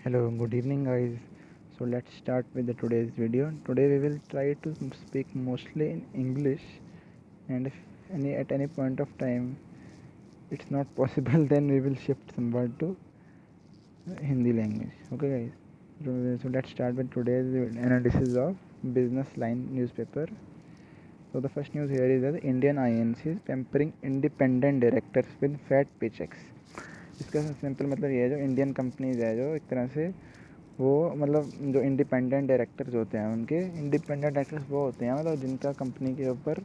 Hello, good evening, guys. So let's start with the today's video. Today we will try to speak mostly in English, and if at any point of time it's not possible, then we will shift some word to Hindi language. Okay, guys. So let's start with today's analysis of Business Line newspaper. So the first news here is that Indian INCs pampering independent directors with fat paychecks. इसका simple मतलब ये है, जो Indian companies है, जो एक तरह से वो मतलब जो इंडिपेंडेंट डायरेक्टर्स होते हैं, उनके इंडिपेंडेंट डायरेक्टर्स वो होते हैं मतलब जिनका कंपनी के ऊपर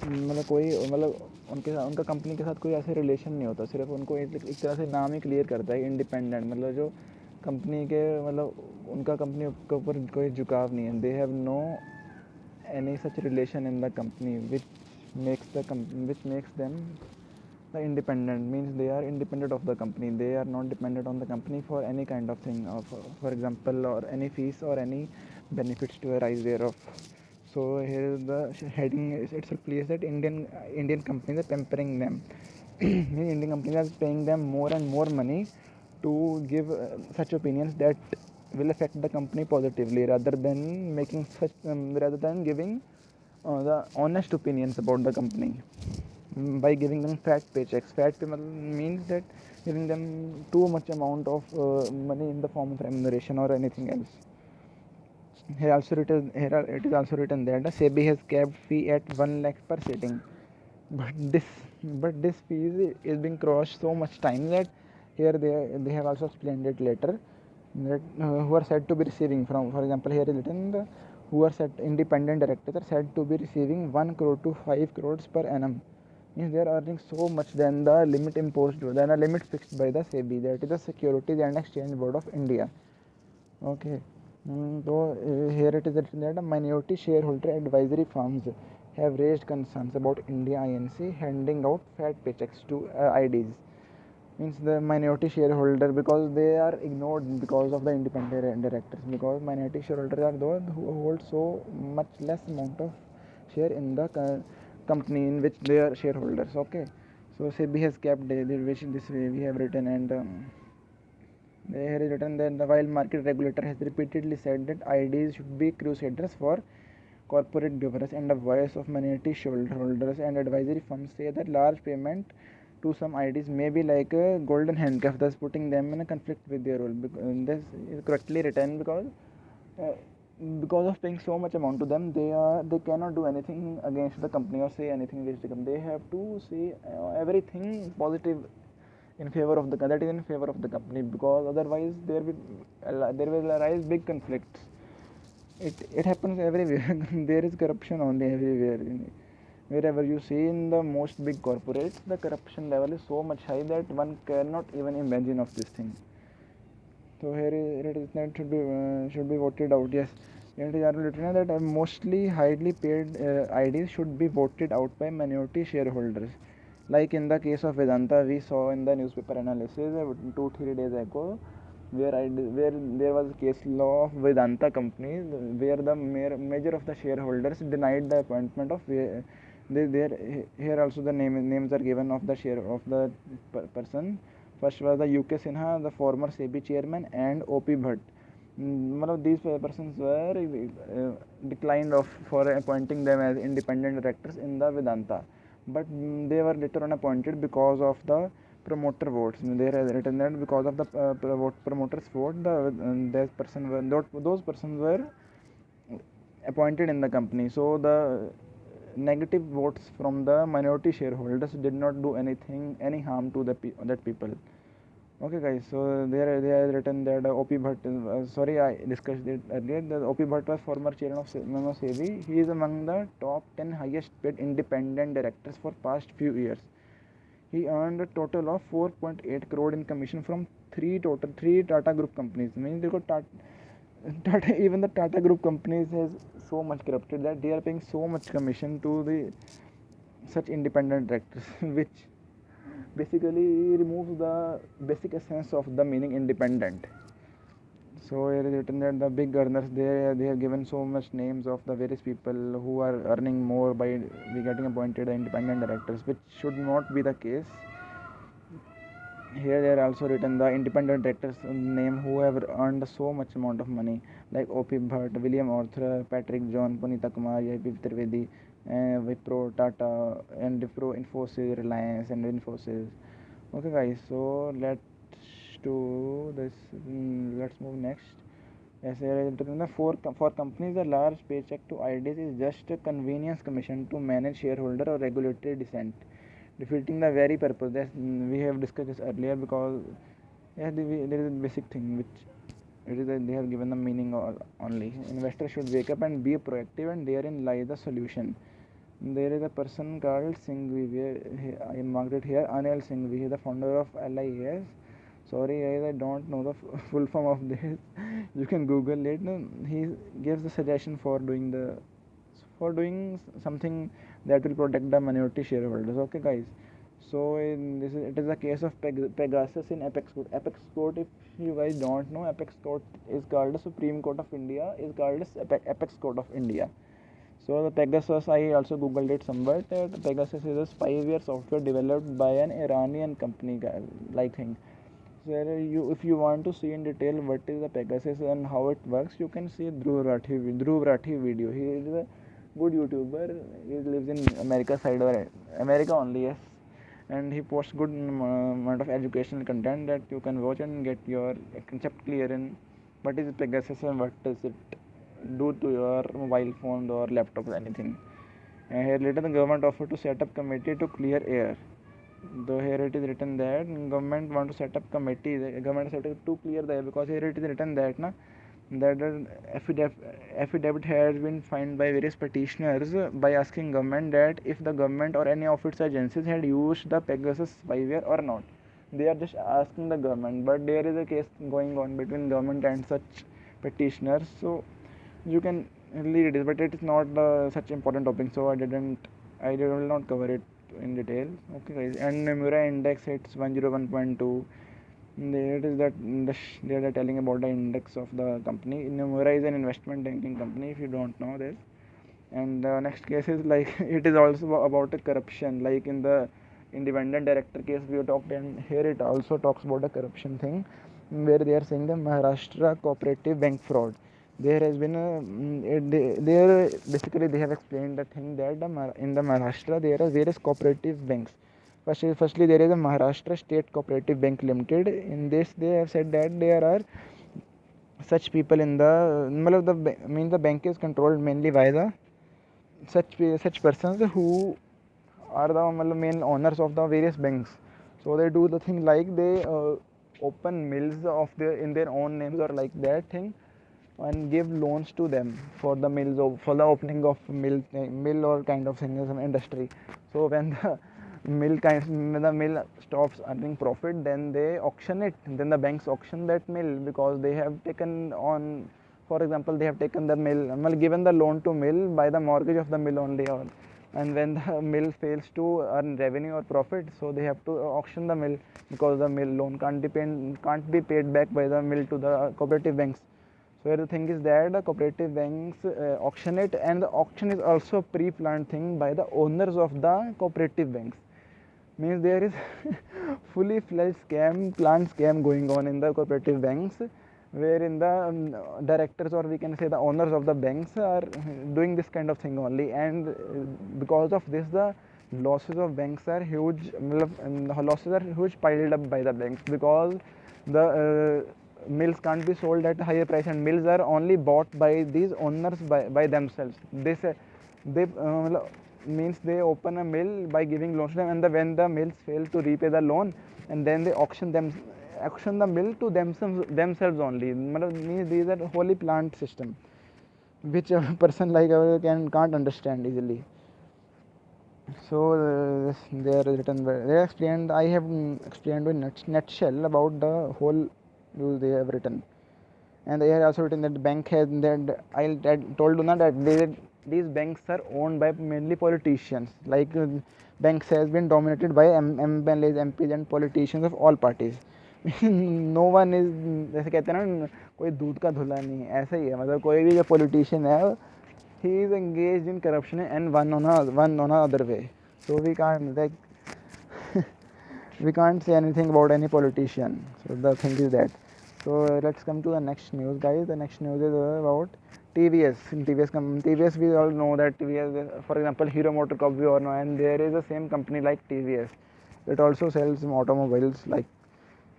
मतलब कोई मतलब उनका कंपनी के साथ कोई ऐसे रिलेशन नहीं होता, सिर्फ उनको एक तरह से नाम ही क्लियर करता है इंडिपेंडेंट, मतलब जो कंपनी के मतलब उनका कंपनी के ऊपर कोई झुकाव नहीं है. They have no any such relation in the company which makes them the independent, means they are independent of the company. They are not dependent on the company for any kind of thing, for example, or any fees or any benefits to arise thereof. So here is the heading itself clear that Indian companies are pampering them. Indian companies are paying them more and more money to give such opinions that will affect the company positively, rather than giving the honest opinions about the company by giving them fat paychecks. Fat pay means that giving them too much amount of money in the form of remuneration or anything else. Here it is also written that the SEBI has capped fee at 1 lakh per sitting, but this fee is being crossed so much time that here they have also explained it later that who are said to be receiving from, for example, here is written who are said independent directors are said to be receiving 1 crore to 5 crores per annum, means they are earning so much than the limit fixed by the SEBI, that is the Securities and Exchange Board of India. Okay. So here it is written that minority shareholder advisory firms have raised concerns about India INC handing out fat paychecks to IDs. Means the minority shareholder, because they are ignored because of the independent directors, because minority shareholders are those who hold so much less amount of share in the company in which they are shareholders. Okay. So SEBI has kept this way we have written, and here is written that the while market regulator has repeatedly said that IDs should be crusaders for corporate governance and the voice of minority shareholders, and advisory firms say that large payment to some IDs may be like a golden handcuff, thus putting them in a conflict with their role. This is correctly written because of paying so much amount to them, they cannot do anything against the company or say anything against the company. They have to say everything positive in favor of the company, because otherwise there will arise big conflicts. It happens everywhere. There is corruption only everywhere. Wherever you see in the most big corporates, the corruption level is so much high that one cannot even imagine of this thing. So here it is that should be voted out. Yes, it is written that mostly highly paid IDs should be voted out by minority shareholders. Like in the case of Vedanta, we saw in the newspaper analysis 2-3 days ago, where there was a case law of Vedanta companies, where the major of the shareholders denied the appointment of here also the names are given of the share of the person. First was the UK Sinha, the former SEBI chairman, and OP Bhatt. One of these persons were declined of for appointing them as independent directors in the Vedanta, but they were later on appointed because of the promoter votes. They are written that because of the promoters vote, those persons were appointed in the company. So the negative votes from the minority shareholders did not do any harm to that people. Okay, guys. So there they are written that OP Bhatt. Sorry, I discussed it earlier. The OP Bhatt was former chairman of SEBI. He is among the top 10 highest paid independent directors for past few years. He earned a total of 4.8 crore in commission from three Tata Group companies. Means even the Tata Group companies has so much corrupted that they are paying so much commission to the such independent directors, which basically removes the basic essence of the meaning independent. So here is written that the big earners, they have given so much names of the various people who are earning more by getting appointed independent directors, which should not be the case. Here they are also written the independent directors name who have earned so much amount of money, like O.P. Bhatt, William Arthur, Patrick John, Punita Kumar, A.P. Trivedi, Wipro, Tata, and Wipro, Infosys, Reliance, and Infosys. Okay, guys. So let's do this. Let's move next. Yes, for companies, a large paycheck to IDs is just a convenience commission to manage shareholder or regulatory dissent, defeating the very purpose that we have discussed this earlier. Because there is a basic thing which it is that they have given the meaning only. Investors should wake up and be proactive, and therein lies the solution. There is a person called Singhvi. I marked it here. Anil Singhvi. He is the founder of LIS. Sorry guys, I don't know the full form of this. You can Google it. No, he gives the suggestion for doing something that will protect the minority shareholders. Okay, guys. So it is a case of Pegasus in Apex Court. Apex Court, if you guys don't know, Apex Court is called the Supreme Court of India. Is called as Apex Court of India. So the Pegasus, I also googled it somewhere. That Pegasus is a spyware software developed by an Iranian company, like thing. So if you want to see in detail what is the Pegasus and how it works, you can see Dhruv Rathi video. He is a good YouTuber. He lives in America side or America only, yes. And he posts good amount of educational content that you can watch and get your concept clear in what is Pegasus and what does it do to your mobile phone or laptop or anything. And here later the government offered to set up committee to clear air. Though here it is written that government want to set up committee, the government set up to clear the air, because here it is written that that affidavit has been filed by various petitioners by asking government that if the government or any of its agencies had used the Pegasus spyware or not. They are just asking the government, but there is a case going on between government and such petitioners. So you can read it, but it is not such important topic, so I will not cover it in detail. Okay, guys. And Nomura index hits 101.2. There it is that they are telling about the index of the company. Nomura is an investment banking company, if you don't know this. And the next case is like it is also about a corruption, like in the independent director case we talked, and here it also talks about a corruption thing, where they are saying the Maharashtra cooperative bank fraud. There has been there basically they have explained the thing that in the Maharashtra there are various cooperative banks. Firstly, there is a Maharashtra State Cooperative Bank Limited. In this, they have said that there are such people in the means the bank is controlled mainly by the such persons who are the main owners of the various banks. So they do the thing like they open mills of their in their own names or like that thing, and give loans to them for the mills for the opening of mill or kind of thing in some industry. So when the mill stops earning profit, then they auction it. Then the banks auction that mill, because they have taken on, for example, they have taken the mill, given the loan to mill by the mortgage of the mill only. And when the mill fails to earn revenue or profit, so they have to auction the mill, because the mill loan can't be paid back by the mill to the cooperative banks. So here the thing is that the cooperative banks auction it, and the auction is also a pre-planned thing by the owners of the cooperative banks. Means there is fully fledged planned scam going on in the cooperative banks, wherein the directors, or we can say the owners of the banks, are doing this kind of thing only. And because of this, the losses of banks are huge. Losses are huge piled up by the banks, because the mills can't be sold at a higher price, and mills are only bought by these owners by themselves. They means they open a mill by giving loans to them, and when the mills fail to repay the loan, and then they auction the mill to themselves only. Means these are wholly planned system, which a person like us can't understand easily. So they are written. They explained. I have explained in nutshell about the whole news they have written. And they have also written that the bank has that I told you now that these banks are owned by mainly politicians. Like banks has been dominated by MLAs, MPs and politicians of all parties. No one is, जैसे कहते हैं ना, कोई दूध का धुला नहीं, ऐसा ही है. मतलब कोई भी जो politician है, he is engaged in corruption and one on other way. So we can't like we can't say anything about any politician. So the thing is that. So let's come to the next news, guys. The next news is about TVS. In TVS, we all know that TVS, for example, Hero MotoCorp, we all know, and there is the same company like TVS. It also sells automobiles like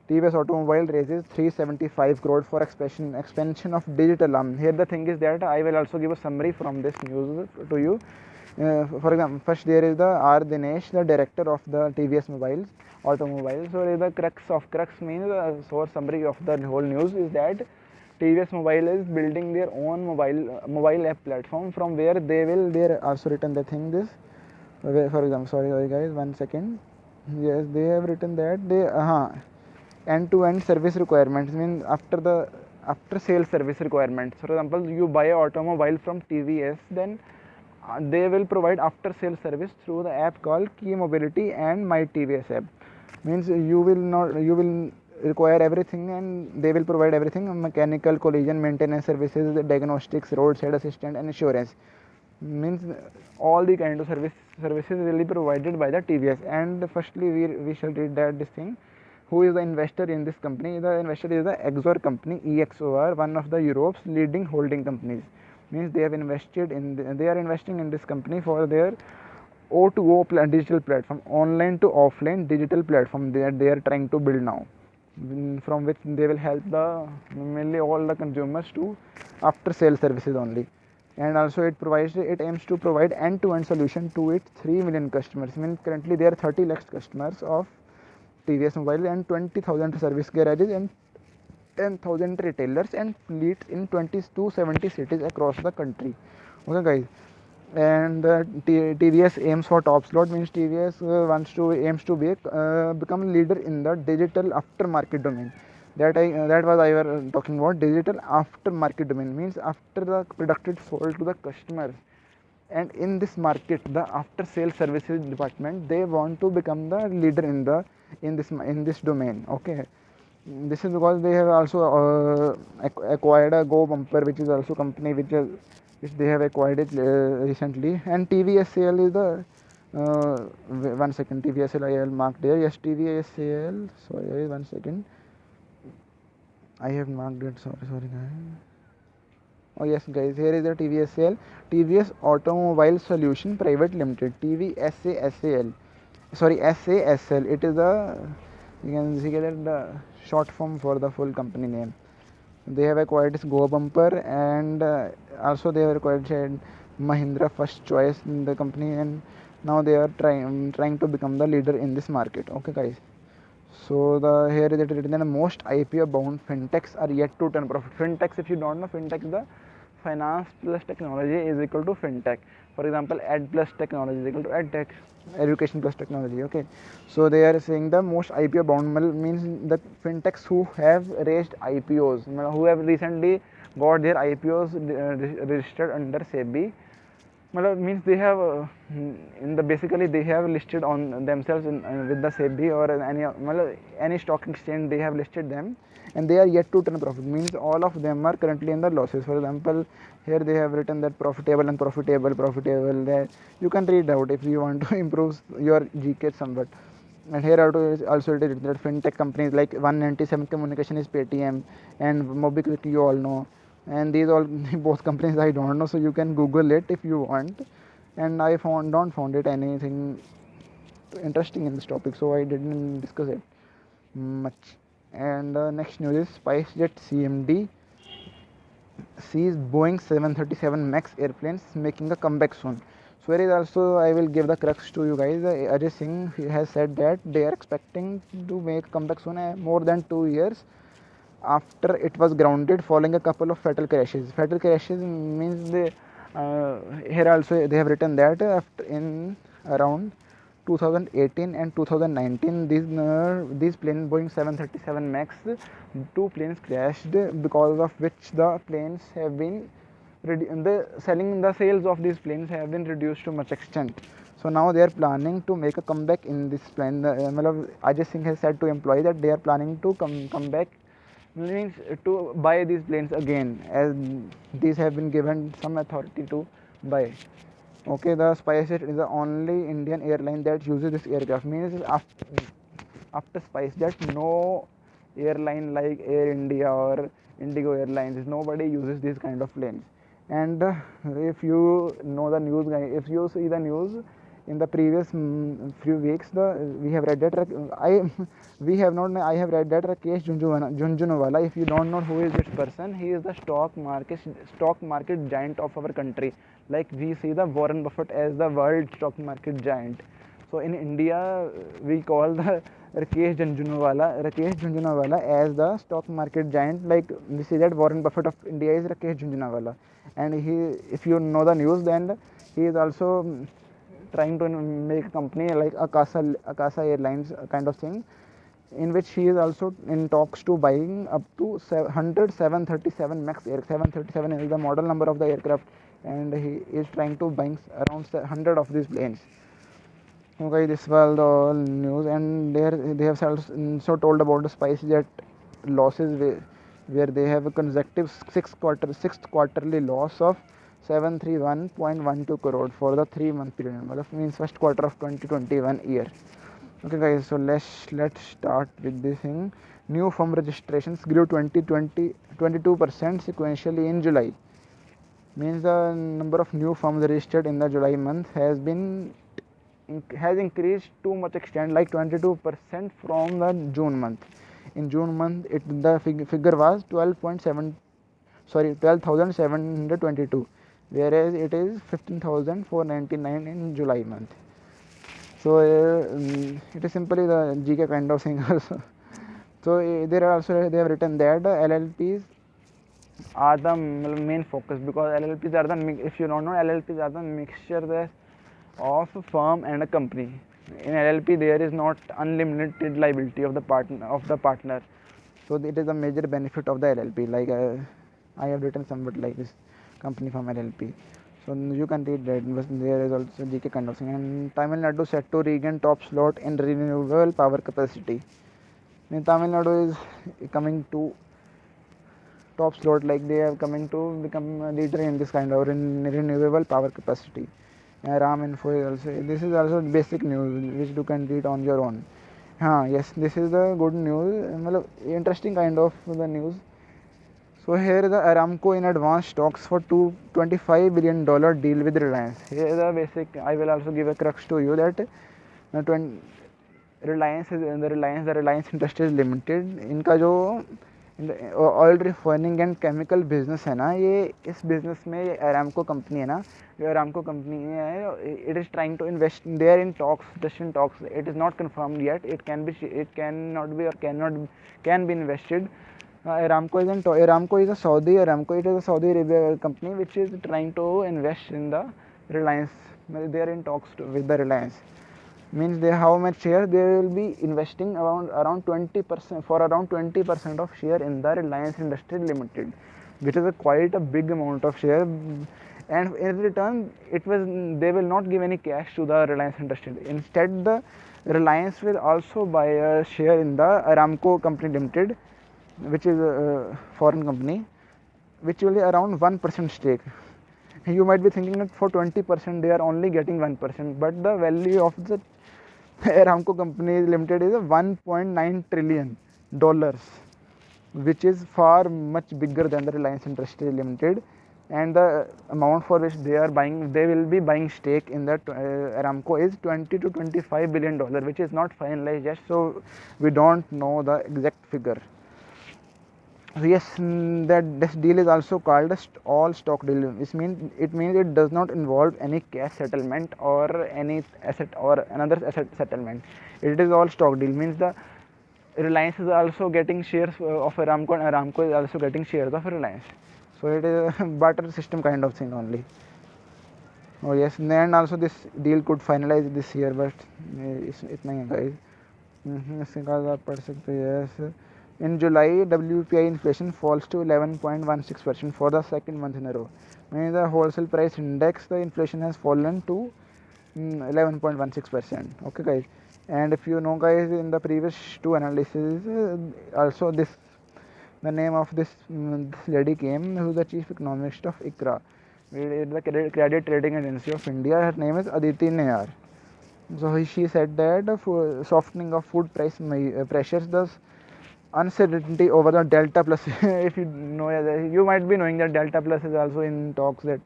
TVS Automobile raises 375 crore for expansion of digital arm. Here the thing is that I will also give a summary from this news to you. For example, first there is the R. Dinesh, the director of the TVS Automobile. So the crux means so summary of the whole news is that TVS Mobile is building their own mobile app platform from where they will. There also written the thing this. For example, sorry guys, 1 second. Yes, they have written that they end-to-end service requirements means after sales service requirements. For example, you buy an automobile from TVS, then they will provide after sales service through the app called Key Mobility and My TVS app. Means you will require everything and they will provide everything: mechanical, collision, maintenance services, diagnostics, roadside assistance, and insurance. Means all the kind of services will be provided by the TVS. And firstly we shall read that this thing. Who is the investor in this company? The investor is the Exor company, EXOR, one of the Europe's leading holding companies. Means they are investing in this company for their O2O digital platform, online to offline digital platform that they are trying to build now, from which they will help the mainly all the consumers to after sale services only. And also it aims to provide end-to-end solution to its 3 million customers. Means currently there are 30 lakhs customers of TVS Mobile and 20,000 service garages and 10,000 retailers and fleets in 270 cities across the country. Okay, guys. And TVS aims for top slot. Means TVS aims to become leader in the digital aftermarket domain. That was I were talking about digital aftermarket domain. Means after the product is sold to the customers, and in this market, the after sales services department, they want to become the leader in this domain. Okay, this is because they have also acquired a Go Bumper, which is also company which they have acquired it recently. And TVSAL is the 1 second, TVSAL I have marked there. Yes, TVSAL. Sorry, 1 second. I have marked it. Sorry guys. Oh yes, guys, here is the TVSAL, TVS Automobile Solution Private Limited, TVSASAL. Sorry, SASL. It is you can see that the short form for the full company name. They have acquired this Go Bumper, and also they have acquired Mahindra First Choice in the company, and now they are trying to become the leader in this market. Okay, guys. So here is it written that most IPO bound fintechs are yet to turn profit. Fintechs, if you don't know, fintech is the finance plus technology is equal to fintech. For example, ed plus technology is equal to edtech, education plus technology. Okay, so they are saying the most IPO bound means the fintechs who have raised IPOs, who have recently got their IPOs registered under SEBI. Means they have basically they have listed on themselves with the SEBI or any stock exchange. They have listed them and they are yet to turn profit. Means all of them are currently in the losses. For example, here they have written that profitable. That you can read out if you want to improve your GK somewhat. And here also it is written that fintech companies like 197 Communication is Paytm, and MobiKwik you all know. And these all both companies I don't know, so you can Google it if you want. And I don't found it anything interesting in this topic, so I didn't discuss it much. And next news is SpiceJet CMD sees Boeing 737 Max airplanes making a comeback soon. So here is also I will give the crux to you guys. Ajay Singh has said that they are expecting to make comeback soon, more than 2 years after it was grounded following a couple of fatal crashes. Fatal crashes means here also they have written that after in around 2018 and 2019 these planes Boeing 737 Max, two planes crashed, because of which the planes have been the sales of these planes have been reduced to much extent. So now they are planning to make a comeback in this plane. Ajay Singh has said to employees that they are planning to come back, means to buy these planes again, as these have been given some authority to buy. Okay, the SpiceJet is the only Indian airline that uses this aircraft. Means after SpiceJet, no airline like Air India or Indigo Airlines, nobody uses these kind of planes. And if you know the news, if you see the news in the previous few weeks, we have read that we have not I have read that Rakesh Jhunjhunwala. If you don't know who is this person, he is the stock market giant of our country. Like we see the Warren Buffett as the world stock market giant. So in India, we call the Rakesh Jhunjhunwala as the stock market giant. Like we see that Warren Buffett of India is Rakesh Jhunjhunwala, and if you know the news, then he is also trying to make a company like Akasa Airlines kind of thing, in which he is also in talks to buying up to 737 Max air. 737 is the model number of the aircraft, and he is trying to buy around 100 of these planes. Okay, this was the all news, and they have also told about the SpiceJet losses, where they have a consecutive sixth quarterly loss of 731.12 crore for the 3-month period. Means first quarter of 2021 year. Okay, guys. So let's start with this thing. New firm registrations grew 22% sequentially in July. Means the number of new firms registered in the July month has increased to much extent, like 22% from the June month. In June month, the figure was 12,722, whereas it is 15,499 in July month. So it is simply the GK kind of thing also. So they have written that LLPs are the main focus, because LLPs are if you don't know, LLPs are the mixture of a firm and a company. In LLP, there is not unlimited liability of the partner. So it is a major benefit of the LLP. Like I have written somewhat like this company from LLP. So you can read that. But there is also GK kind of thing. And Tamil Nadu set to regain top slot in renewable power capacity. And Tamil Nadu is coming to top slot, like they are coming to become a leader in this kind of renewable power capacity. Ram info is also, this is also basic news which you can read on your own. Yes, this is the good news, interesting kind of the news. So here the Aramco in advance talks for $25 billion deal with Reliance. Here the basic, I will also give a crux to you that Reliance Industries Limited, इनका जो oil refining and chemical business है ना, ये इस business में ये Aramco company है ना, जो अरामको कंपनी है, it is trying to invest there in talks, just in talks, it is not confirmed yet, it can not be और can be invested. Aramco is a Saudi Arabia company which is trying to invest in the Reliance. They are in talks with the Reliance. Means how much share they will be investing, around 20%, for around 20% of share in the Reliance Industries Limited, which is quite a big amount of share. And in return, they will not give any cash to the Reliance Industries. Instead, the Reliance will also buy a share in the Aramco Company Limited, which is a foreign company, which will be around 1% stake. You might be thinking that for 20% they are only getting 1%, but the value of the Aramco Company Limited is $1.9 trillion, which is far much bigger than the Reliance Industries Limited. And the amount for which they will be buying stake in that Aramco is $20 to $25 billion, which is not finalized yet, so we don't know the exact figure. Yes, that this deal is also called a all stock deal. It means it does not involve any cash settlement or any asset or another asset settlement. It is all stock deal. Means the Reliance is also getting shares of Aramco, and Aramco is also getting shares of Reliance. So it is a barter system kind of thing only. Oh yes, and also this deal could finalize this year, but it's not, guys. Yes. In July, WPI inflation falls to 11.16% for the second month in a row. Meaning the wholesale price index, the inflation has fallen to 11.16%. Okay, guys. And if you know, guys, in the previous two analyses, also the name of this lady came, who is the chief economist of ICRA, the Credit Trading Agency of India. Her name is Aditi Nayar. So she said that softening of food price pressures, thus uncertainty over the Delta Plus. If you know, you might be knowing that Delta Plus is also in talks that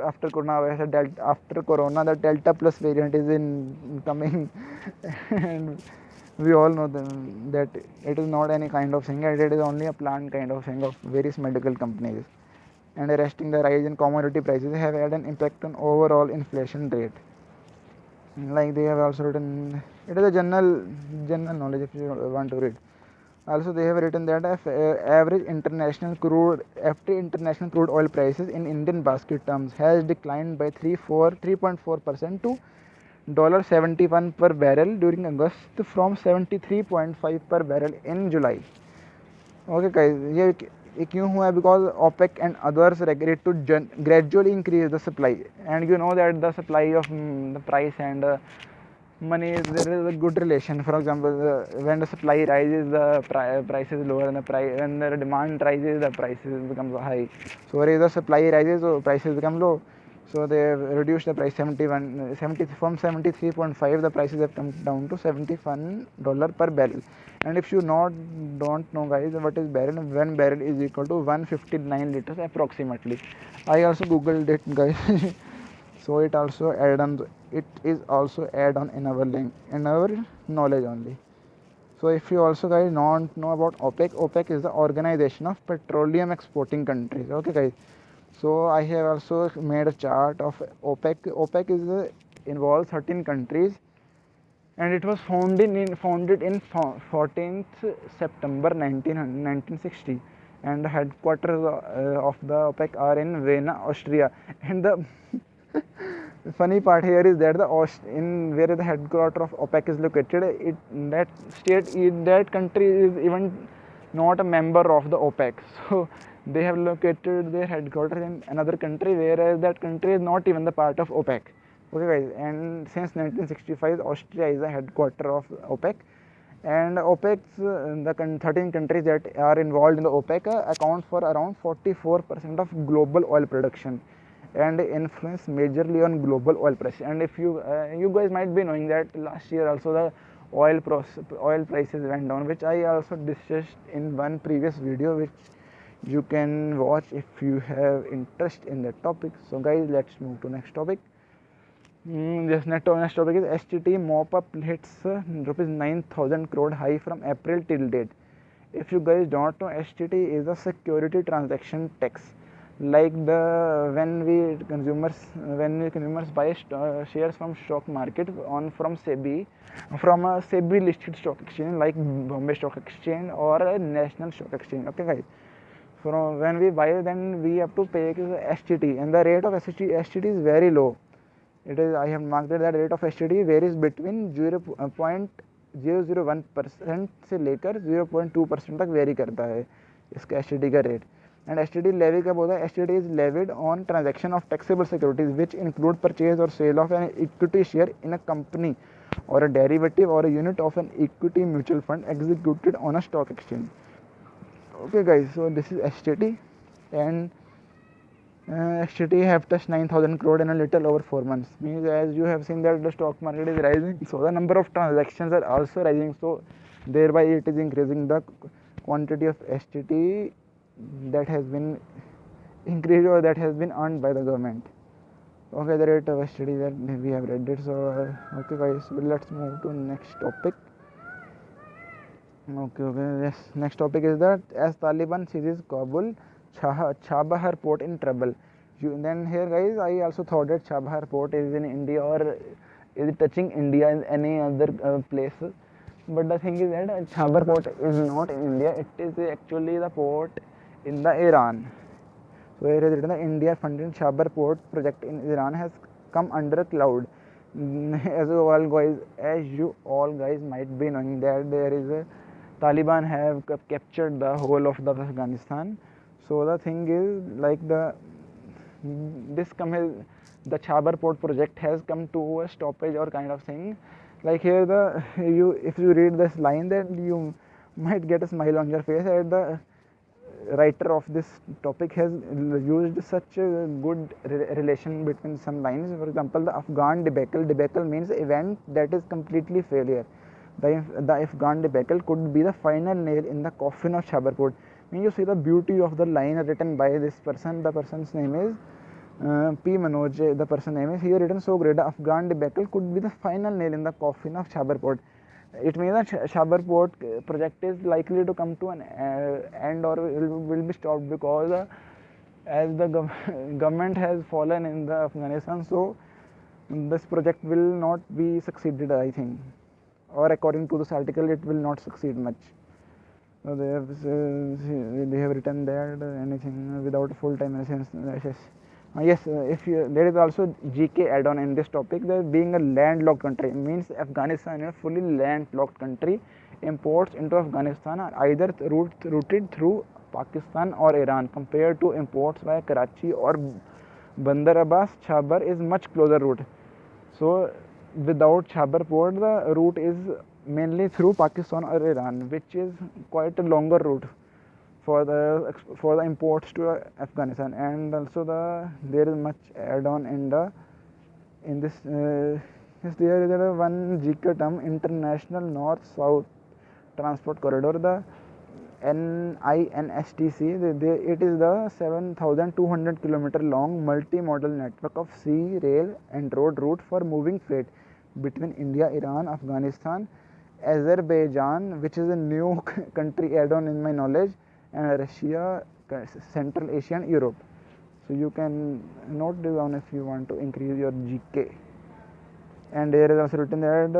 after Corona, the Delta Plus variant is in coming, and we all know that it is not any kind of thing, it is only a planned kind of thing of various medical companies. And arresting the rise in commodity prices have had an impact on overall inflation rate. Like they have also written, it is a general knowledge if you want to read. Also they have written that average international crude oil prices in Indian basket terms has declined by 3.4% to $71 per barrel during August from 73.5 per barrel in July. Okay guys, ये क्यों हुआ है? Because OPEC and others agreed to gradually increase the supply, and you know that the supply of the price and money, there is a good relation. For example, when the supply rises, the price is lower, and when the demand rises, the prices becomes high. So whereas the supply rises, so prices become low. So they have reduced the price 70 from 73.5, the prices have come down to $71 per barrel. And if you don't know guys what is barrel, one barrel is equal to 159 liters approximately. I also googled it guys. So it is also add on in our link, in our knowledge only. So if you also guys don't know about OPEC is the Organization of Petroleum Exporting Countries. Okay guys, so I have also made a chart of OPEC. OPEC is involves 13 countries, and it was founded in 14th September 1960, and the headquarters of the OPEC are in Vienna, Austria. And the funny part here is that in where the headquarters of OPEC is located, that country is even not a member of the OPEC. So they have located their headquarters in another country, whereas that country is not even the part of OPEC. Okay guys, and since 1965 Austria is the headquarter of OPEC, and OPEC's the 13 countries that are involved in the OPEC account for around 44% of global oil production and influence majorly on global oil prices. And if you guys might be knowing that last year also the oil prices went down, which I also discussed in one previous video, which you can watch if you have interest in that topic. So guys, let's move to next topic. This next topic is STT mop up hits rupees 9,000 crore high from April till date. If you guys don't know, STT is a security transaction tax. Like when consumers buy shares from stock market from a SEBI listed stock exchange like Bombay Stock Exchange or a National Stock Exchange. Okay guys, when we buy, then we have to pay STT, and the rate of STT is very low. It is, I have marked that the rate of STT varies between 0.001% से लेकर 0.2% तक very करता है इसका STT का rate. And STT levy कब होता है? STT is levied on transaction of taxable securities which include purchase or sale of an equity share in a company or a derivative or a unit of an equity mutual fund executed on a stock exchange. Okay guys, so this is STT, and STT have touched 9,000 crore in a little over 4 months. Means as you have seen that the stock market is rising, so the number of transactions are also rising. So thereby it is increasing the quantity of STT that has been increased or that has been earned by the government. Okay, the rate of STT that we have read it. So okay guys, so let's move to next topic. Okay, yes, next topic is that as Taliban seizes Kabul, Chabahar port in trouble. Then here guys, I also thought that Chabahar port is in India or is it touching India in any other place. But the thing is that Chabahar port is not in India. It is actually the port in the Iran. So here is written the India funded Chabahar port project in Iran has come under a cloud. As you all guys might be knowing that there is a Taliban have captured the whole of the Afghanistan. So the thing is like the Chabahar port project has come to a stoppage or kind of thing. Like here if you read this line, then you might get a smile on your face at writer of this topic has used such a good relation between some lines. For example, the Afghan debacle. Debacle means event that is completely failure. The Afghan debacle could be the final nail in the coffin of Chabarport. When you see the beauty of the line written by this person, the person's name is P. Manoj, the person name is, he written so great. The Afghan debacle could be the final nail in the coffin of Chabarport. It means that Chabarport project is likely to come to an end or will be stopped because as the government has fallen in the Afghanistan, so this project will not be succeeded, I think, or according to this article, it will not succeed much. So they have written that anything without a full-time license. Yes, there is also GK add-on in this topic. That being a landlocked country means Afghanistan is a fully landlocked country. Imports into Afghanistan are either routed through Pakistan or Iran. Compared to imports via Karachi or Bandar Abbas, Chabar is much closer route. So without Chabar port, the route is mainly through Pakistan or Iran, which is quite a longer route for the imports to Afghanistan. And also there is much add-on in this. Yes, there is one GK term, International North-South Transport Corridor, the NINSTC. It is the 7,200 kilometer long multi-modal network of sea, rail and road route for moving freight between India, Iran, Afghanistan, Azerbaijan, which is a new country add-on in my knowledge, and Russia, Central Asia and Europe. So you can note this down if you want to increase your GK. And there is also written that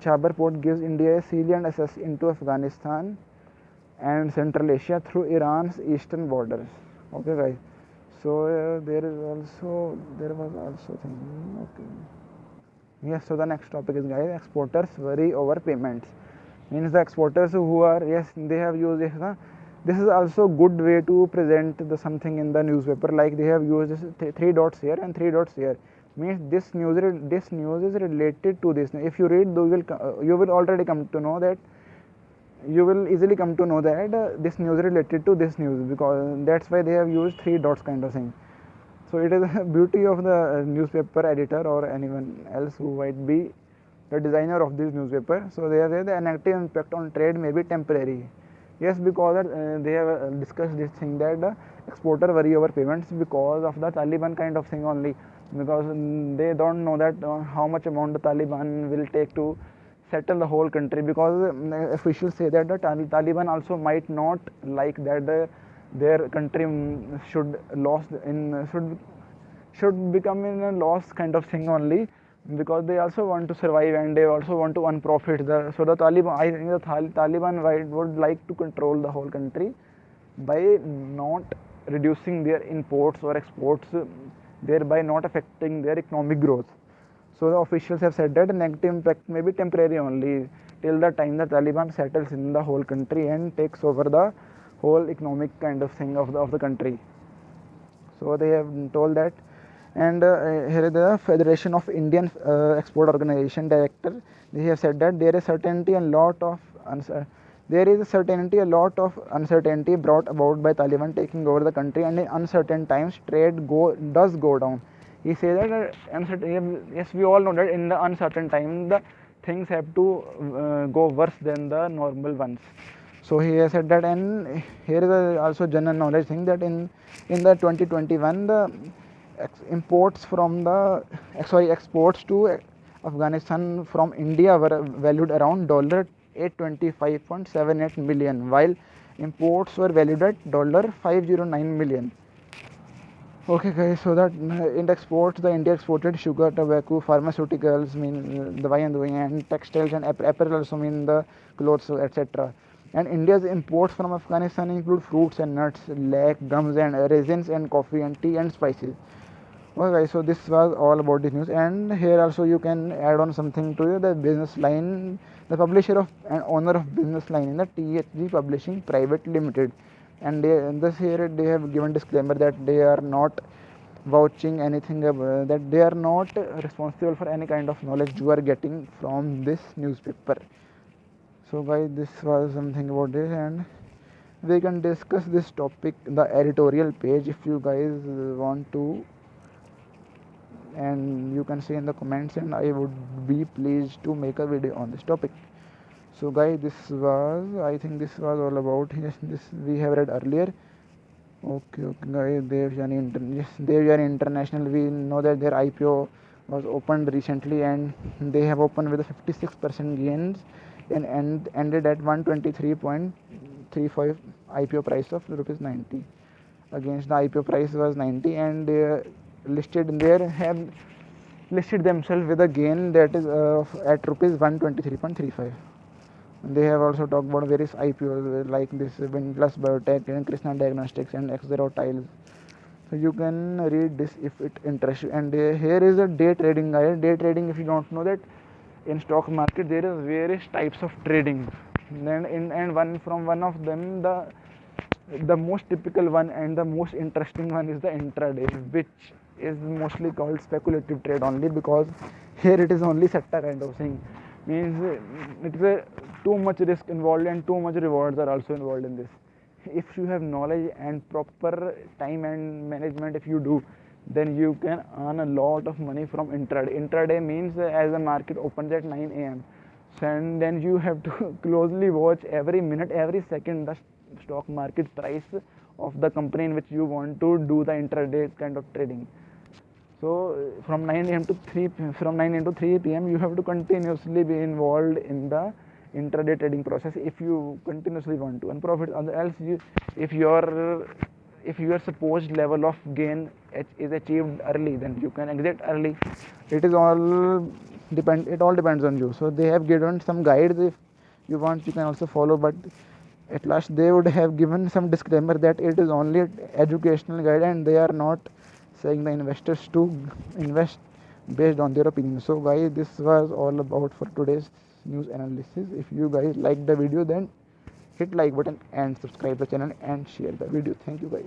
Chabar port gives India a salient access into Afghanistan and Central Asia through Iran's eastern borders. Okay, guys. So there was also thing. Okay. Yes. So the next topic is, guys, exporters worry over payments. Means the exporters who are, yes, they have used this. This is also good way to present the something in the newspaper. Like they have used this 3 dots here and 3 dots here. Means this news is related to this. If you read, you will already come to know that. You will easily come to know that this news is related to this news, because that's why they have used 3 dots kind of thing. So it is the beauty of the newspaper editor or anyone else who might be the designer of this newspaper. So they say the negative impact on trade may be temporary. Yes, because they have discussed this thing that the exporter worry over payments because of the Taliban kind of thing only, because they don't know that how much amount the Taliban will take to settle the whole country, because officials say that the Taliban also might not like that their country should become in a loss kind of thing only, because they also want to survive and they also want to earn profit. So the Taliban, I think the Taliban would like to control the whole country by not reducing their imports or exports, thereby not affecting their economic growth. So the officials have said that the negative impact may be temporary only till the time the Taliban settles in the whole country and takes over the whole economic kind of thing of the country. So they have told that. And here is the Federation of Indian Export Organization director. They have said that there is certainty a lot of uncertainty brought about by Taliban taking over the country, and in uncertain times trade does go down. He says that yes, we all know that in the uncertain time the things have to go worse than the normal ones. So he has said that, and here is also general knowledge thing that in the 2021 the exports to Afghanistan from India were valued around $825.78 million, while imports were valued at $509 million. Okay, guys. So that in the exports, the India exported sugar, tobacco, pharmaceuticals, and textiles and apparel also mean the clothes, etc. And India's imports from Afghanistan include fruits and nuts, lac, gums and resins, and coffee and tea and spices. Okay, so this was all about this news, and here also you can add on something to you. The business line, the publisher of and owner of business line in the THG Publishing Private Limited, and here they have given disclaimer that they are not vouching anything, that they are not responsible for any kind of knowledge you are getting from this newspaper. So guys, this was something about this, and we can discuss this topic in the editorial page if you guys want to, and you can say in the comments, and I would be pleased to make a video on this topic. So guys, I think this was all about, yes, this we have read earlier. Okay, guys, Devyani International, we know that their IPO was opened recently, and they have opened with a 56% gains and ended at 123.35 IPO price of rupees 90. Against the IPO price was 90, and they have listed themselves with a gain that is at rupees 123.35. They have also talked about various IPOs like this Windless Biotech and Krishna Diagnostics and X0 Tiles. So you can read this if it interests you. And here is a day trading guide. Day trading, if you don't know that, in stock market there is various types of trading. And one of them, the most typical one and the most interesting one is the intraday, which is mostly called speculative trade only, because here it is only sector kind of thing. Means it is too much risk involved and too much rewards are also involved in this. If you have knowledge and proper time and management, if you do, then you can earn a lot of money from intraday. Intraday means as the market opens at 9 a.m. and then you have to closely watch every minute, every second the stock market price of the company in which you want to do the intraday kind of trading. So from 9 a.m. to 3 p.m. you have to continuously be involved in the intraday trading process if you continuously want to earn profit. Else, if your supposed level of gain is achieved early, then you can exit early. It all depends on you. So they have given some guides. If you want, you can also follow, but at last they would have given some disclaimer that it is only an educational guide and they are not saying the investors to invest based on their opinion. So guys, this was all about for today's news analysis. If you guys like the video, then hit like button and subscribe the channel and share the video. Thank you guys.